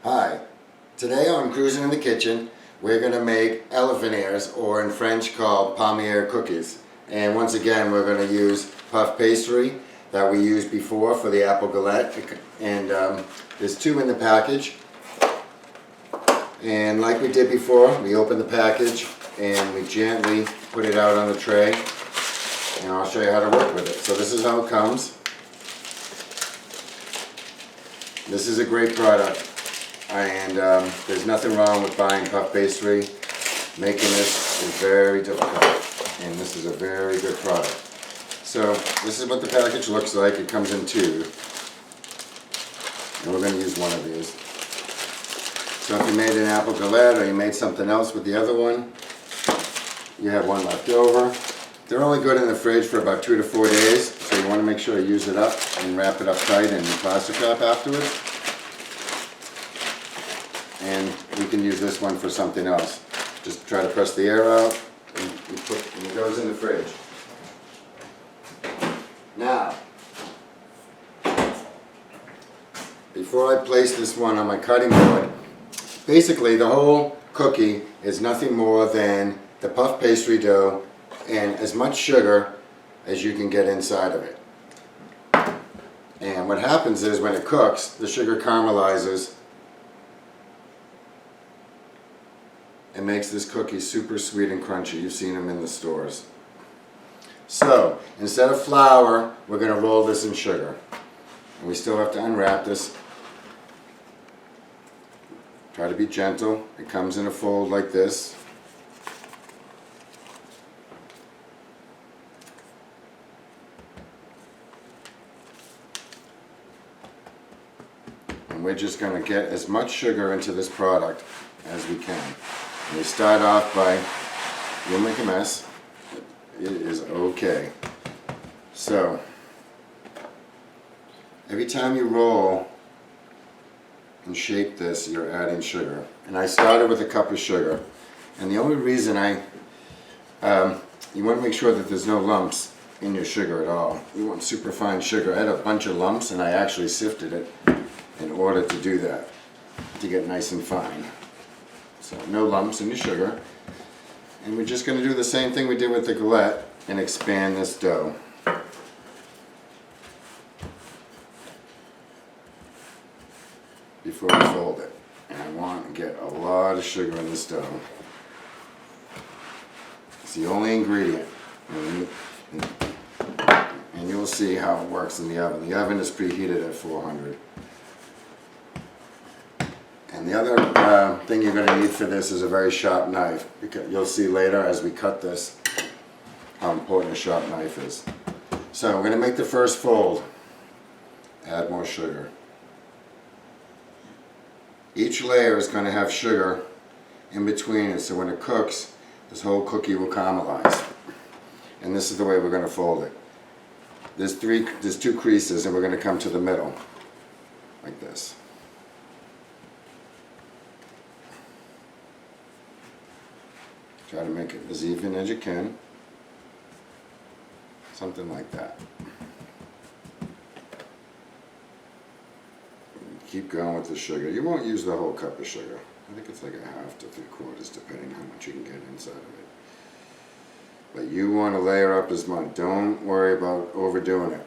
Hi, today on Cruising in the Kitchen we're going to make elephant ears, or in French called Palmier cookies. And once again we're going to use puff pastry that we used before for the apple galette, and there's two in the package. And like we did before, we open the package and we gently put it out on the tray, and I'll show you how to work with it. So this is how it comes. This is a great product, and there's nothing wrong with buying puff pastry. Making this is very difficult, and this is a very good product. So this is what the package looks like. It comes in two, and we're going to use one of these. So if you made an apple galette or you made something else with the other one, you have one left over. They're only good in the fridge for about 2 to 4 days, so you want to make sure you use it up and wrap it up tight in plastic wrap afterwards. And we can use this one for something else. Just try to press the air out, and it goes in the fridge. Now, before I place this one on my cutting board, basically the whole cookie is nothing more than the puff pastry dough and as much sugar as you can get inside of it. And what happens is when it cooks, the sugar caramelizes and makes this cookie super sweet and crunchy. You've seen them in the stores. So instead of flour, we're going to roll this in sugar. And we still have to unwrap this. Try to be gentle. It comes in a fold like this. And we're just going to get as much sugar into this product as we can. And we start off by, you'll make a mess. It is okay. So, every time you roll and shape this, you're adding sugar. And I started with a cup of sugar. And the only reason you want to make sure that there's no lumps in your sugar at all. You want super fine sugar. I had a bunch of lumps and I actually sifted it in order to do that, to get nice and fine. So no lumps in your sugar. And we're just going to do the same thing we did with the galette and expand this dough. Before we fold it. And I want to get a lot of sugar in this dough. It's the only ingredient. And you'll see how it works in the oven. The oven is preheated at 400. And the other thing you're going to need for this is a very sharp knife, because you'll see later as we cut this how important a sharp knife is. So we're going to make the first fold. Add more sugar. Each layer is going to have sugar in between it, so when it cooks, this whole cookie will caramelize. And this is the way we're going to fold it. There's two creases, and we're going to come to the middle, like this. Try to make it as even as you can. Something like that. Keep going with the sugar. You won't use the whole cup of sugar. I think it's like a half to 3/4, depending how much you can get inside of it. But you want to layer up as much. Don't worry about overdoing it.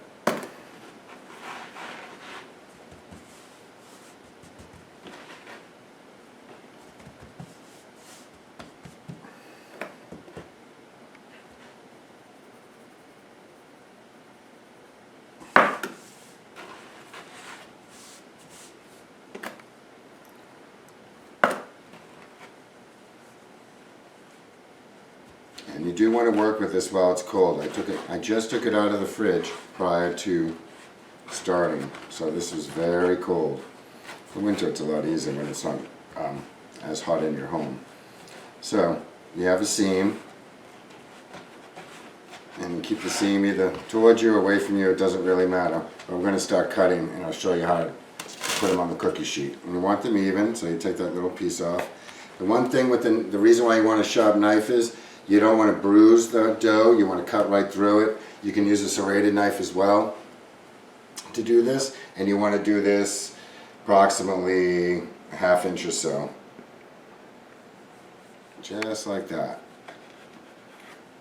And you do want to work with this while it's cold. I just took it out of the fridge prior to starting, so this is very cold. For winter it's a lot easier when it's not as hot in your home. So you have a seam, and keep the seam either towards you or away from you, it doesn't really matter. But we're going to start cutting, and I'll show you how to put them on the cookie sheet. And you want them even, so you take that little piece off. The one thing with the reason why you want a sharp knife is you don't want to bruise the dough, you want to cut right through it. You can use a serrated knife as well to do this, and you want to do this approximately a ½ inch or so. Just like that.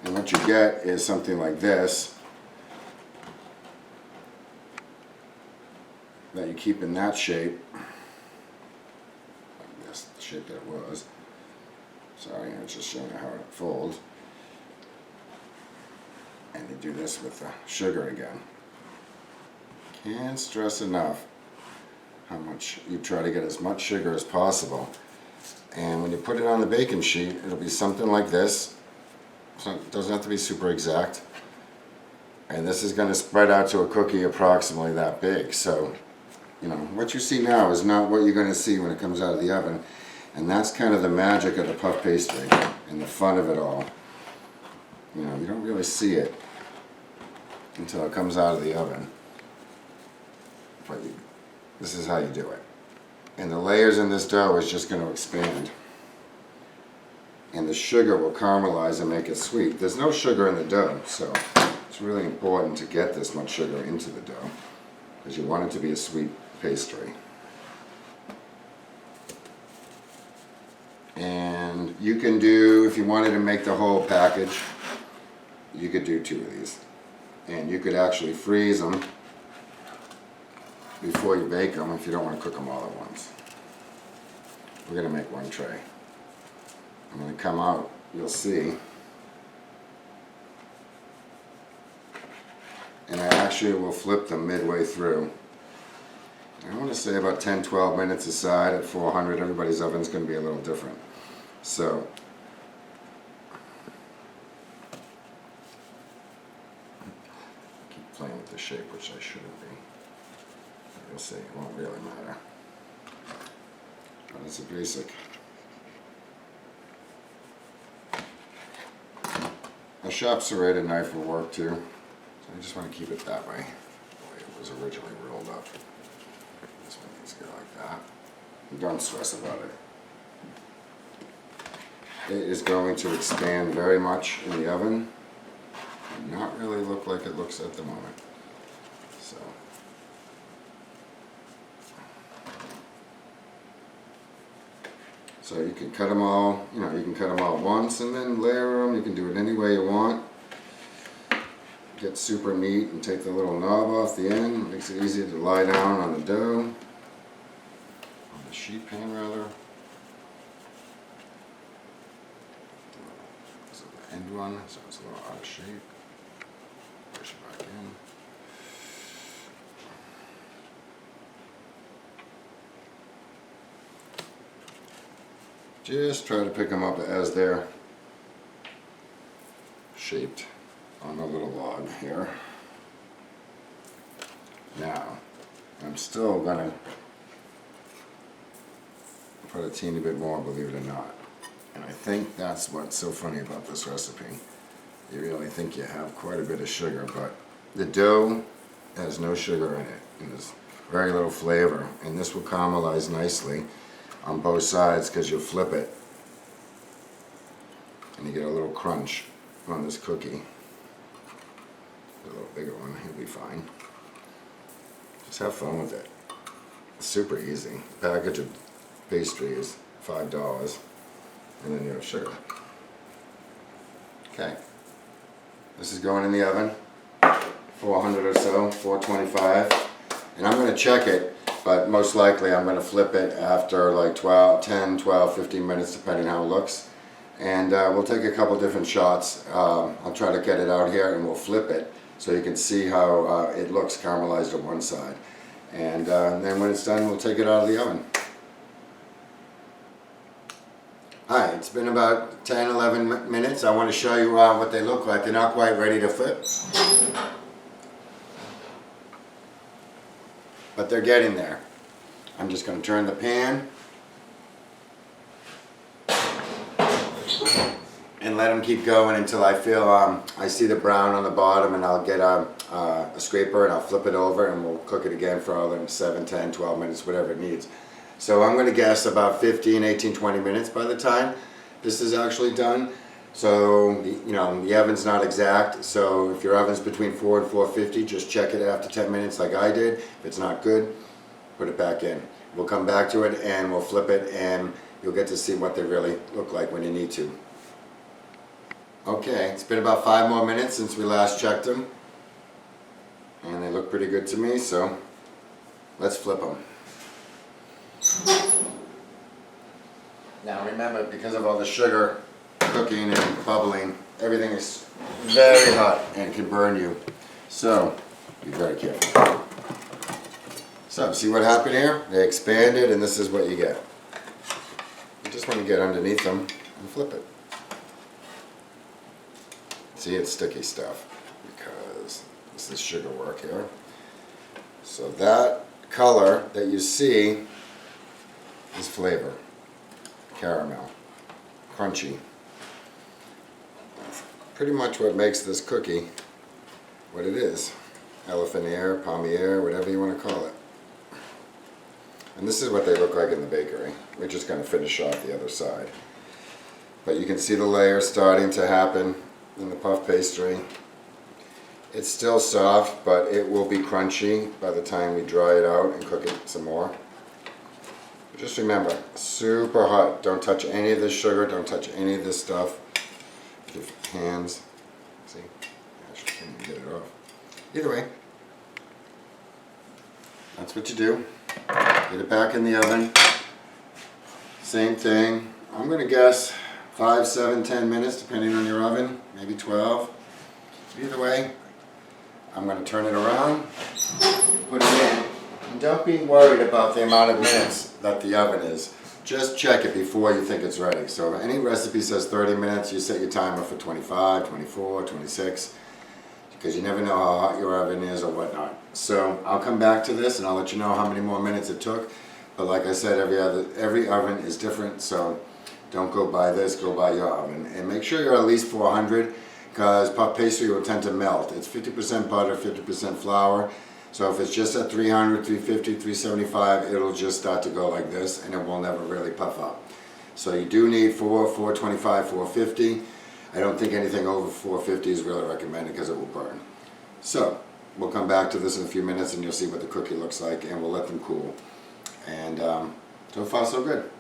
And what you get is something like this that you keep in that shape. Like this, the shape that it was. Sorry, I was just showing you how it folds. And you do this with the sugar again. Can't stress enough how much you try to get as much sugar as possible. And when you put it on the baking sheet, it'll be something like this. So it doesn't have to be super exact. And this is going to spread out to a cookie approximately that big. So, you know, what you see now is not what you're going to see when it comes out of the oven. And that's kind of the magic of the puff pastry and the fun of it all. You know, you don't really see it until it comes out of the oven. But this is how you do it. And the layers in this dough is just going to expand. And the sugar will caramelize and make it sweet. There's no sugar in the dough, so it's really important to get this much sugar into the dough because you want it to be a sweet pastry. And you can do, if you wanted to make the whole package, you could do 2 of these. And you could actually freeze them before you bake them if you don't want to cook them all at once. We're going to make 1 tray. And when they come out, you'll see. And I actually will flip them midway through. I want to say about 10-12 minutes aside at 400. Everybody's oven's going to be a little different. So keep playing with the shape, which I shouldn't be. You'll see, it won't really matter. But it's a basic. A sharp serrated knife will work too. So I just want to keep it that way, the way it was originally rolled up. This one needs to go like that. And don't stress about it. It is going to expand very much in the oven and not really look like it looks at the moment. So you can cut them all, you know, you can cut them all at once and then layer them. You can do it any way you want. Get super neat and take the little knob off the end. It makes it easier to lie down on the dough, on the sheet pan rather. This is the end one, so it's a little out of shape. Push it back in. Just try to pick them up as they're shaped on the little log here. Now, I'm still going to put a teeny bit more, believe it or not. And I think that's what's so funny about this recipe. You really think you have quite a bit of sugar, but the dough has no sugar in it. And there's very little flavor. And this will caramelize nicely on both sides because you'll flip it and you get a little crunch on this cookie. A little bigger one, he'll be fine. Just have fun with it. It's super easy. The package of pastry is $5 and then you have sugar. Okay, this is going in the oven, 400 or so, 425, and I'm going to check it. But most likely I'm going to flip it after like 10, 12, 15 minutes depending how it looks. And we'll take a couple different shots. I'll try to get it out here and we'll flip it so you can see how it looks caramelized on one side. And then when it's done, we'll take it out of the oven. Alright, it's been about 10, 11 minutes. I want to show you what they look like. They're not quite ready to flip, but they're getting there. I'm just going to turn the pan and let them keep going until I feel I see the brown on the bottom, and I'll get a scraper and I'll flip it over and we'll cook it again for all 7, 10, 12 minutes, whatever it needs. So I'm going to guess about 15, 18, 20 minutes by the time this is actually done. So, the oven's not exact, so if your oven's between 4 and 450, just check it after 10 minutes like I did. If it's not good, put it back in. we'll come back to it and we'll flip it and you'll get to see what they really look like when you need to. Okay, it's been about 5 more minutes since we last checked them. And they look pretty good to me, so let's flip them. Now remember, because of all the sugar cooking and bubbling, everything is very hot and can burn you. So, be very careful. So, see what happened here? They expanded and this is what you get. You just want to get underneath them and flip it. See, it's sticky stuff because this is sugar work here. So that color that you see is flavor. Caramel. Crunchy. That's pretty much what makes this cookie what it is. Elephant ear, Palmier, whatever you want to call it. And this is what they look like in the bakery. We're just going to finish off the other side. But you can see the layers starting to happen in the puff pastry. It's still soft, but it will be crunchy by the time we dry it out and cook it some more. Just remember, super hot. Don't touch any of this sugar, don't touch any of this stuff with your hands. See? I can't even get it off. Either way, that's what you do. Get it back in the oven. Same thing. I'm going to guess 5, 7, 10 minutes, depending on your oven, maybe 12. Either way, I'm going to turn it around, put it in, and don't be worried about the amount of minutes that the oven is. Just check it before you think it's ready. So if any recipe says 30 minutes, you set your timer for 25, 24, 26, because you never know how hot your oven is or whatnot. So I'll come back to this and I'll let you know how many more minutes it took. But like I said, every oven is different, so don't go by this, go by your oven. And make sure you're at least 400, because puff pastry will tend to melt. It's 50% butter, 50% flour. So if it's just at 300, 350, 375, it'll just start to go like this and it will never really puff up. So you do need 425, 450. I don't think anything over 450 is really recommended because it will burn. So we'll come back to this in a few minutes and you'll see what the cookie looks like, and we'll let them cool. And so far so good.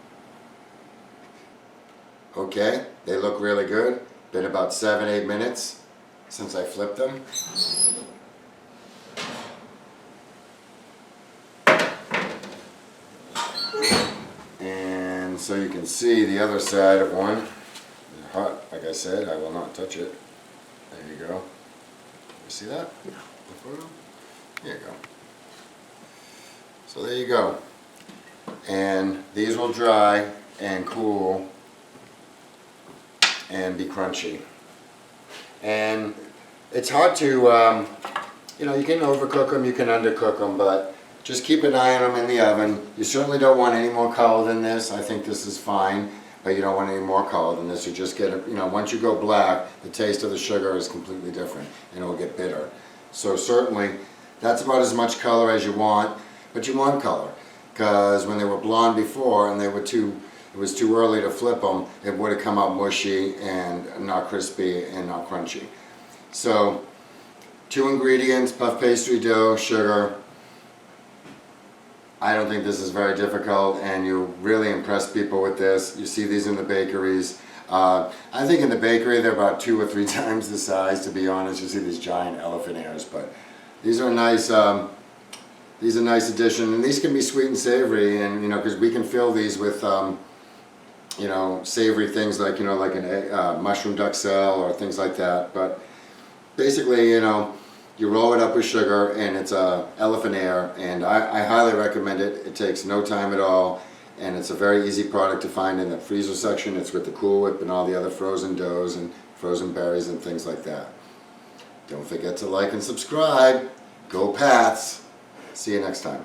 Okay, they look really good. Been about 7, 8 minutes since I flipped them. And so you can see the other side of one. It's hot, like I said, I will not touch it. There you go. You see that? No. The photo? There you go. So there you go. And these will dry and cool and be crunchy. And it's hard to, you know, you can overcook them, you can undercook them, but just keep an eye on them in the oven. You certainly don't want any more color than this. I think this is fine, but you don't want any more color than this. You just get it, you know, once you go black, the taste of the sugar is completely different and it will get bitter. So certainly, that's about as much color as you want, but you want color, because when they were blonde before and they were it was too early to flip them, it would have come out mushy and not crispy and not crunchy. So, 2 ingredients, puff pastry dough, sugar. I don't think this is very difficult, and you really impress people with this. You see these in the bakeries. I think in the bakery they're about 2 or 3 times the size, to be honest. You see these giant elephant ears, but these are nice. These are nice addition, and these can be sweet and savory, and you know, because we can fill these with you know, savory things like, you know, like an egg, mushroom duxelle or things like that. But basically, you know, you roll it up with sugar and it's elephant ear, and I highly recommend it. It takes no time at all, and it's a very easy product to find in the freezer section. It's with the Cool Whip and all the other frozen doughs and frozen berries and things like that. Don't forget to like and subscribe. Go Pats! See you next time.